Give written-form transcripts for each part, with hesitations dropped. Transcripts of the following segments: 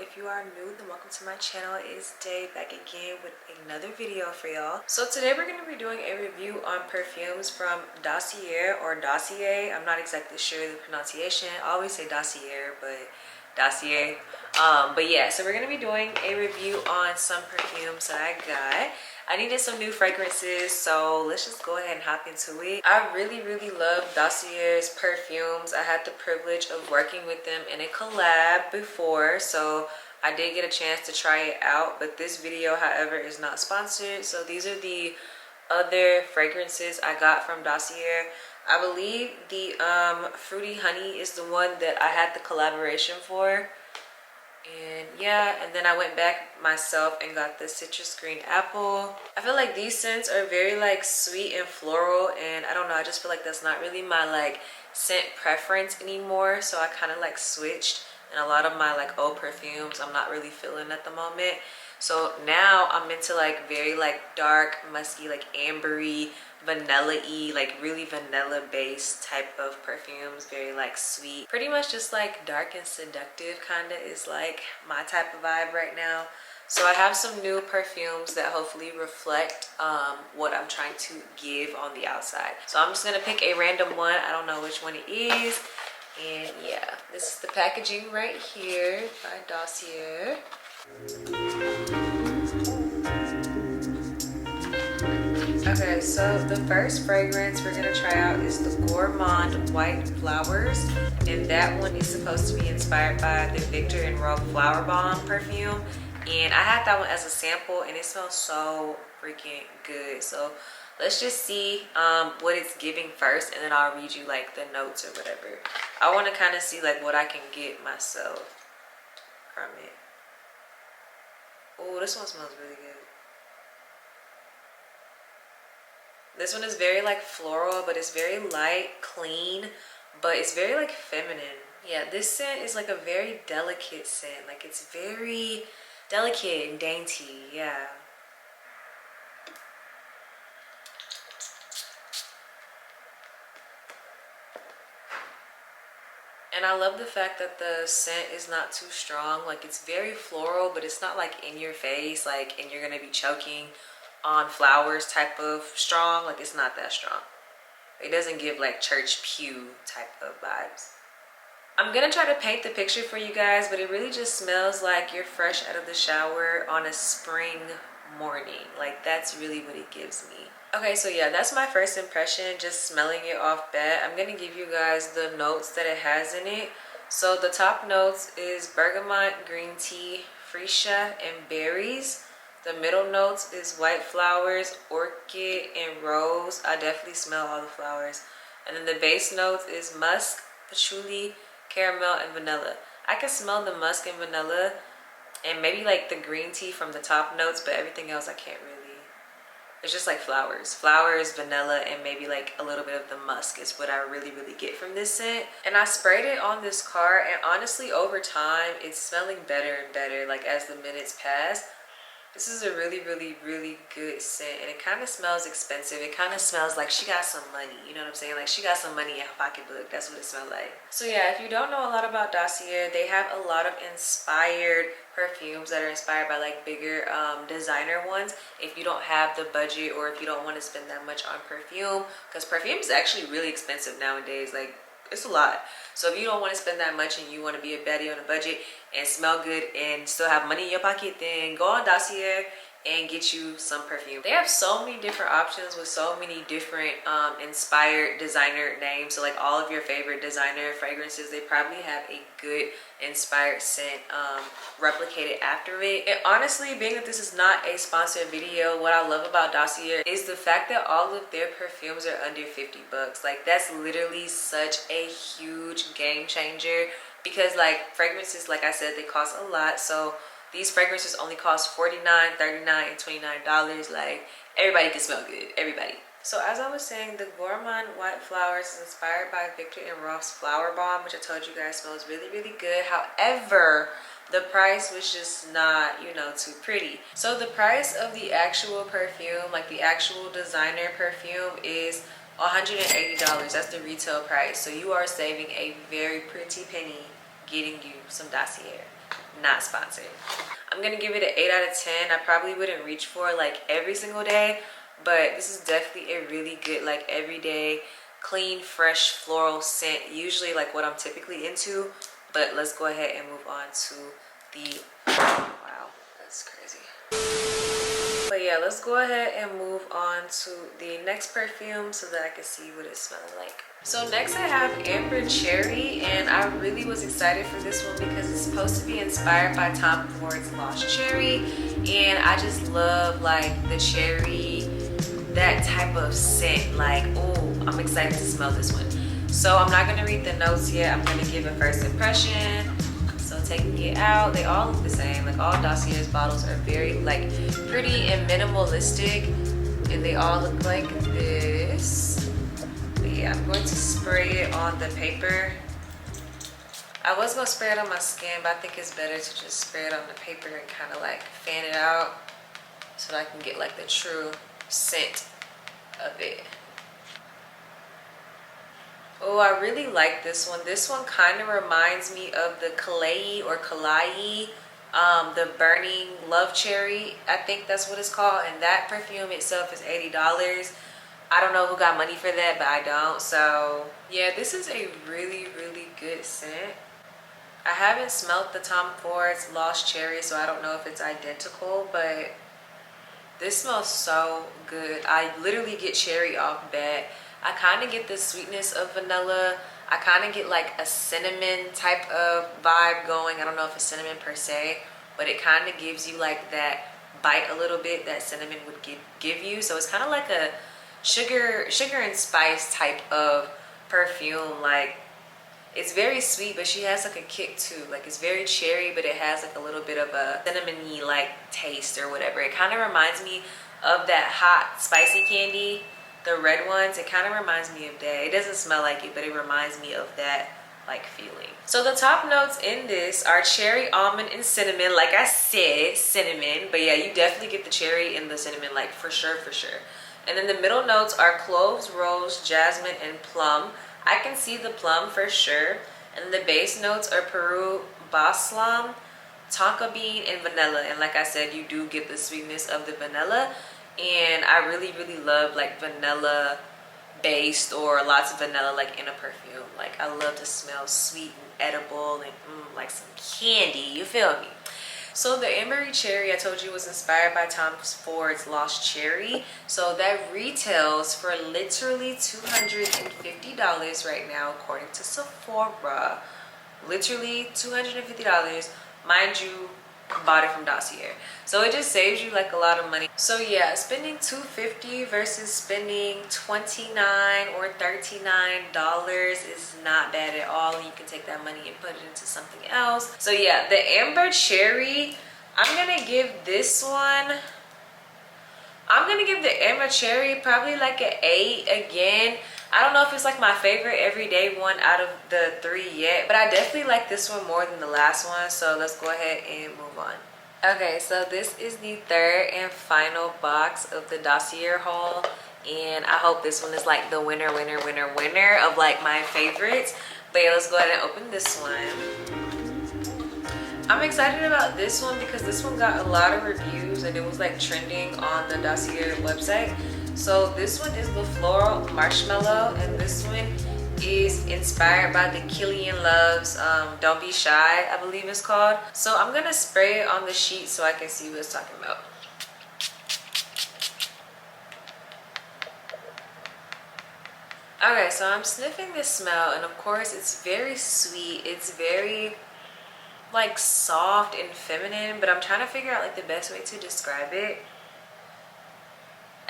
if you are new, then welcome to my channel. It's Day back again with another video for y'all. So today we're going to be doing a review on perfumes from Dossier or Dossier. I'm not exactly sure the pronunciation. I always say Dossier, but Dossier. But yeah, so we're going to be doing a review on some perfumes that I got. I needed some new fragrances, so let's just go ahead and hop into it. I really love Dossier's perfumes. I had the privilege of working with them in a collab before, so I did get a chance to try it out, but this video, however, is not sponsored. So these are the other fragrances I got from Dossier. I believe the Fruity Honey is the one that I had the collaboration for. And yeah, and then I went back myself and got the Citrus Green Apple. I feel like these scents are very like sweet and floral, and I don't know, I just feel like that's not really my like scent preference anymore, so I kind of like switched. And a lot of my like old perfumes I'm not really feeling at the moment, so now I'm into like very like dark, musky, like ambery, vanilla-y, like really vanilla based type of perfumes. Very like sweet, pretty much just like dark and seductive kind of is like my type of vibe right now. So I have some new perfumes that hopefully reflect what I'm trying to give on the outside. So I'm just gonna pick a random one. I don't know which one it is. And yeah, this is the packaging right here by Dossier. Okay, so the first fragrance we're gonna try out is the Gourmand White Flowers, and that one is supposed to be inspired by the Victor and Rolf Flower Bomb perfume. And I had that one as a sample, and it smells so freaking good. So let's just see what it's giving first, and then I'll read you like the notes or whatever. I want to kind of see like what I can get myself from it. Oh, this one smells really good. This one is very like floral, but it's very light, clean, but it's very like feminine. Yeah, this scent is like a very delicate scent. Like it's very delicate and dainty, yeah. And I love the fact that the scent is not too strong. Like it's very floral, but it's not like in your face, like, and you're gonna be choking on flowers type of strong. Like it's not that strong. It doesn't give like church pew type of vibes. I'm gonna try to paint the picture for you guys, but it really just smells like you're fresh out of the shower on a spring morning. Like that's really what it gives me. Okay, so yeah, that's my first impression, just smelling it off bat. I'm gonna give you guys the notes that it has in it. So the top notes is bergamot, green tea, freesia, and berries. The middle notes is white flowers, orchid, and rose. I definitely smell all the flowers. And then the base notes is musk, patchouli, caramel, and vanilla. I can smell the musk and vanilla and maybe like the green tea from the top notes, but everything else I can't really. It's just like flowers, vanilla, and maybe like a little bit of the musk is what I really get from this scent. And I sprayed it on this car, and honestly over time it's smelling better and better like as the minutes pass. This is a really good scent, and it kind of smells expensive. It kind of smells like she got some money, you know what I'm saying? Like she got some money in her pocketbook. That's what it smells like. So yeah, if you don't know a lot about Dossier, they have a lot of inspired perfumes that are inspired by like bigger designer ones. If you don't have the budget, or if you don't want to spend that much on perfume, because perfume is actually really expensive nowadays. Like it's a lot. So if you don't want to spend that much and you want to be a baddie on a budget and smell good and still have money in your pocket, then go on Dossier and get you some perfume. They have so many different options with so many different inspired designer names. So like all of your favorite designer fragrances, they probably have a good inspired scent replicated after it. And honestly, being that this is not a sponsored video, what I love about Dossier is the fact that all of their perfumes are under 50 bucks. Like that's literally such a huge game changer, because like fragrances, like I said, they cost a lot. So these fragrances only cost $49, $39, and $29. Like everybody can smell good, everybody. So as I was saying, the Gourmand White Flowers is inspired by Victor and Rolf's Flower Bomb, which I told you guys smells really good. However, the price was just not, you know, too pretty. So the price of the actual perfume, like the actual designer perfume, is $180. That's the retail price. So you are saving a very pretty penny getting you some Dossier. not sponsored. I'm gonna give it an 8 out of 10. I probably wouldn't reach for like every single day, but this is definitely a really good like everyday clean fresh floral scent, usually like what I'm typically into. But let's go ahead and move on to the, wow, that's crazy. But yeah, let's go ahead and move on to the next perfume so that I can see what it's smelling like. So next I have Amber Cherry, and I really was excited for this one because it's supposed to be inspired by Tom Ford's Lost Cherry, and I just love like the cherry, that type of scent. Like, oh, I'm excited to smell this one. So I'm not gonna read the notes yet. I'm gonna give a first impression. So taking it out, they all look the same. Like all Dossier's bottles are very like pretty and minimalistic, and they all look like this. But yeah, I'm going to spray it on the paper. I was gonna spray it on my skin, but I think it's better to just spray it on the paper and kind of like fan it out so that I can get like the true scent of it. Oh, I really like this one. This one kind of reminds me of the Kalei or Kalai, the Burning Love Cherry. I think that's what it's called. And that perfume itself is $80. I don't know who got money for that, but I don't. So yeah, this is a really, really good scent. I haven't smelled the Tom Ford's Lost Cherry, so I don't know if it's identical, but this smells so good. I literally get cherry off bat. I kind of get the sweetness of vanilla. I kind of get like a cinnamon type of vibe going. I don't know if it's cinnamon per se, but it kind of gives you like that bite a little bit that cinnamon would give you. So it's kind of like a sugar and spice type of perfume. Like, it's very sweet, but she has like a kick too. Like, it's very cherry, but it has like a little bit of a cinnamony like taste or whatever. It kind of reminds me of that hot spicy candy, the red ones. It kind of reminds me of that. It doesn't smell like it, but it reminds me of that like feeling. So the top notes in this are cherry, almond, and cinnamon. Like I said, cinnamon, but yeah, you definitely get the cherry and the cinnamon, like for sure. And then the middle notes are cloves, rose, jasmine, and plum. I can see the plum for sure. And the base notes are Peru Baslam, tonka bean, and vanilla. And like I said, you do get the sweetness of the vanilla. And I really, really love like vanilla based or lots of vanilla like in a perfume. Like, I love to smell sweet and edible and like some candy, you feel me? So the Ambery Cherry I told you was inspired by Tom Ford's Lost Cherry. So that retails for literally $250 right now according to Sephora. Literally $250. Mind you, bought it from Dossier. So it just saves you like a lot of money. So yeah, spending $250 versus spending $29 or $39 is not bad at all. You can take that money and put it into something else. So yeah, the Amber Cherry, I'm gonna give this one, I'm gonna give the Amber Cherry probably like an 8 again. I don't know if it's like my favorite everyday one out of the 3 yet, but I definitely like this one more than the last one. So let's go ahead and move on. Okay, so this is the third and final box of the Dossier haul, and I hope this one is like the winner of like my favorites. But yeah, let's go ahead and open this one. I'm excited about this one because this one got a lot of reviews and it was like trending on the Dossier website. So this one is the floral marshmallow, and this one is inspired by the Killian Love's Don't Be Shy, I believe it's called. So I'm gonna spray it on the sheet so I can see what it's talking about. Okay, so I'm sniffing this smell, and of course it's very sweet. It's very like soft and feminine, but I'm trying to figure out like the best way to describe it.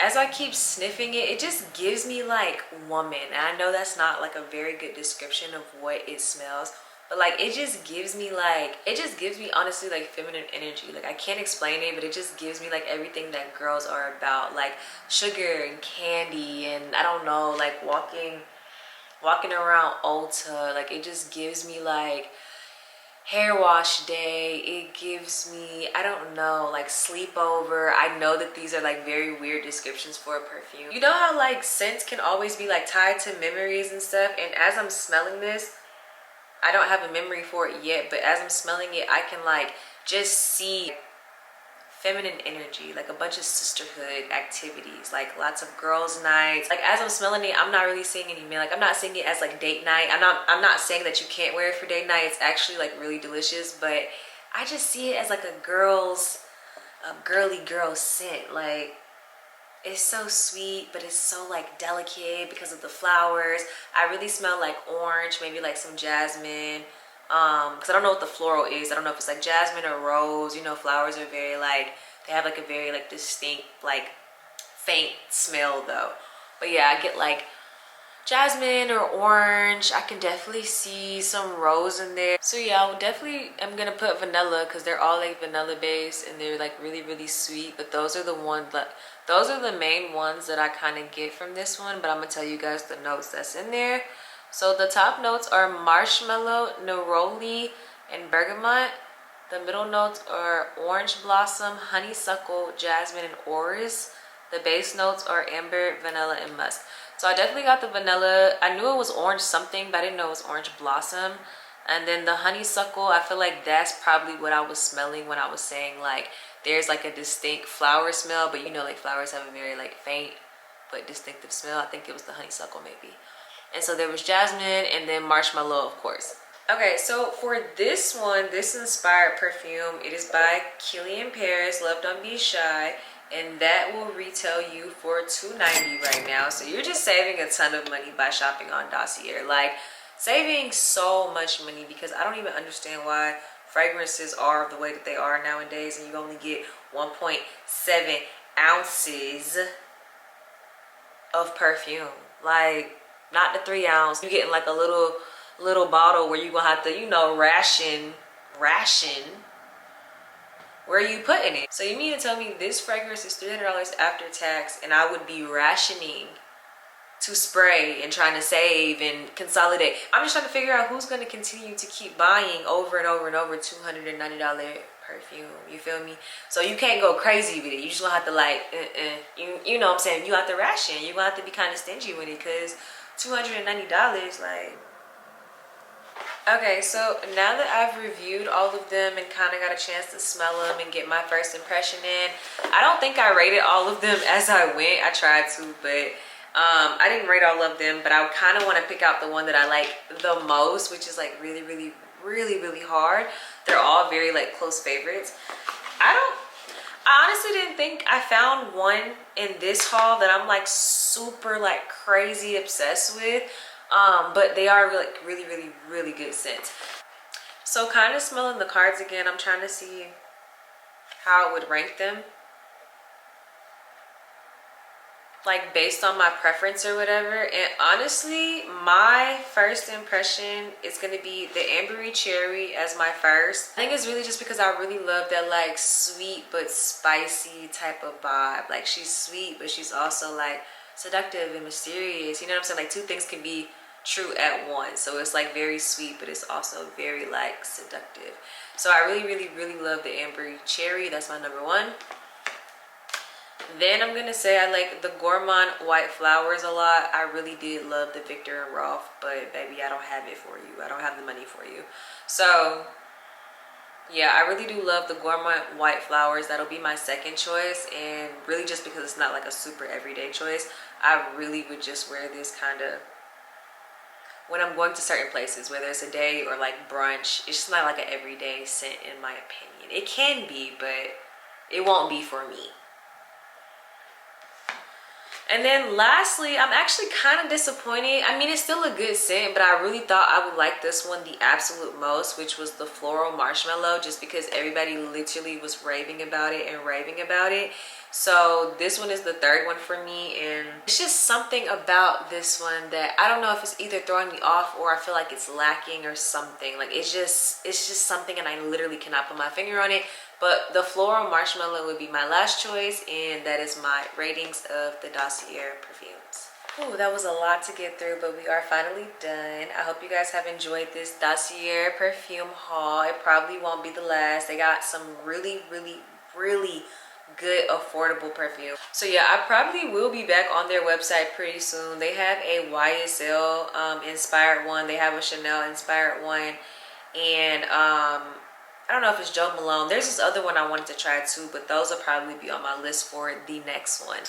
As I keep sniffing it, it just gives me like woman. And I know that's not like a very good description of what it smells, but like it just gives me honestly like feminine energy. Like, I can't explain it, but it just gives me like everything that girls are about, like sugar and candy, and I don't know, like walking around Ulta. Like, it just gives me like hair wash day. It gives me, I don't know, like sleepover. I know that these are like very weird descriptions for a perfume. You know how like scents can always be like tied to memories and stuff, and as I'm smelling this, I don't have a memory for it yet, but as I'm smelling it, I can like just see feminine energy, like a bunch of sisterhood activities, like lots of girls nights. Like as I'm smelling it, I'm not really seeing any men. Like I'm not seeing it as like date night. I'm not saying that you can't wear it for date night. It's actually like really delicious, but I just see it as like a girly girl scent. Like it's so sweet, but it's so like delicate because of the flowers. I really smell like orange, maybe like some jasmine, because I don't know what the floral is. I don't know if it's like jasmine or rose. You know, flowers are very like, they have like a very like distinct like faint smell though. But yeah, I get like jasmine or orange. I can definitely see some rose in there. So yeah, I'm gonna put vanilla because they're all like vanilla based and they're like really sweet. But those are the main ones that I kind of get from this one. But I'm gonna tell you guys the notes that's in there. So the top notes are marshmallow, neroli, and bergamot. The middle notes are orange blossom, honeysuckle, jasmine, and orris. The base notes are amber, vanilla, and musk. So I definitely got the vanilla. I knew it was orange something, but I didn't know it was orange blossom. And then the honeysuckle, I feel like that's probably what I was smelling when I was saying like there's like a distinct flower smell, but you know like flowers have a very like faint but distinctive smell. I think it was the honeysuckle maybe. And so there was jasmine and then marshmallow, of course. Okay, so for this one, this inspired perfume, it is by Killian Paris, Love Don't Be Shy, and that will retail you for $2.90 right now. So you're just saving a ton of money by shopping on Dossier. Like saving so much money, because I don't even understand why fragrances are the way that they are nowadays and you only get 1.7 ounces of perfume. Like not the 3 ounce. You're getting like a little bottle where you're gonna have to, you know, ration where are you putting it. So you mean to tell me this fragrance is $300 after tax and I would be rationing to spray and trying to save and consolidate? I'm just trying to figure out who's going to continue to keep buying over and over and over $290 perfume. You feel me? So you can't go crazy with it. You just gonna have to like you know what I'm saying, you have to ration. You're gonna have to be kind of stingy with it, because $290 like. Okay, so now that I've reviewed all of them and kind of got a chance to smell them and get my first impression in, I don't think I rated all of them as I went. I tried to, but I didn't rate all of them. But I kind of want to pick out the one that I like the most, which is like really hard. They're all very like close favorites. I honestly didn't think I found one in this haul that I'm like super like crazy obsessed with. But they are like really good scents. So kind of smelling the cards again, I'm trying to see how I would rank them, like based on my preference or whatever. And honestly, my first impression is going to be the Ambery Cherry as my first. I think it's really just because I really love that like sweet but spicy type of vibe. Like she's sweet, but she's also like seductive and mysterious. You know what I'm saying? Like two things can be true at once. So it's like very sweet, but it's also very like seductive. So I really love the Ambery Cherry. That's my number one. Then I'm gonna say I like the Gourmand White Flowers a lot. I really did love the Victor and Rolf, but baby, I don't have it for you. I don't have the money for you. So yeah, I really do love the Gourmand White Flowers. That'll be my second choice, and really just because it's not like a super everyday choice, I really would just wear this kind of when I'm going to certain places, whether it's a day or like brunch. It's just not like an everyday scent in my opinion. It can be, but it won't be for me. And then lastly, I'm actually kind of disappointed. I mean, it's still a good scent, but I really thought I would like this one the absolute most, which was the Floral Marshmallow, just because everybody literally was raving about it. So this one is the third one for me, and it's just something about this one that I don't know if it's either throwing me off or I feel like it's lacking or something. Like it's just something, and I literally cannot put my finger on it. But the Floral Marshmallow would be my last choice, and that is my ratings of the Dossier perfumes. Ooh, that was a lot to get through, but we are finally done. I hope you guys have enjoyed this Dossier perfume haul. It probably won't be the last. They got some really good affordable perfume. So yeah, I probably will be back on their website pretty soon. They have a YSL inspired one, they have a Chanel inspired one, and I don't know if it's Joe Malone. There's this other one I wanted to try too, but those will probably be on my list for the next one.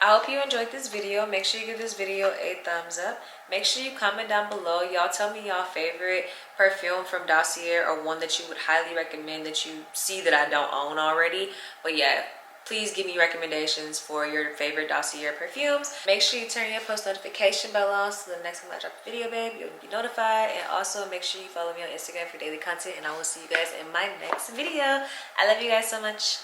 I hope you enjoyed this video. Make sure you give this video a thumbs up. Make sure you comment down below. Y'all tell me y'all favorite perfume from Dossier, or one that you would highly recommend that you see that I don't own already. But yeah, please give me recommendations for your favorite Dossier perfumes. Make sure you turn your post notification bell on so the next time I drop a video, babe, you'll be notified. And also make sure you follow me on Instagram for daily content, and I will see you guys in my next video. I love you guys so much.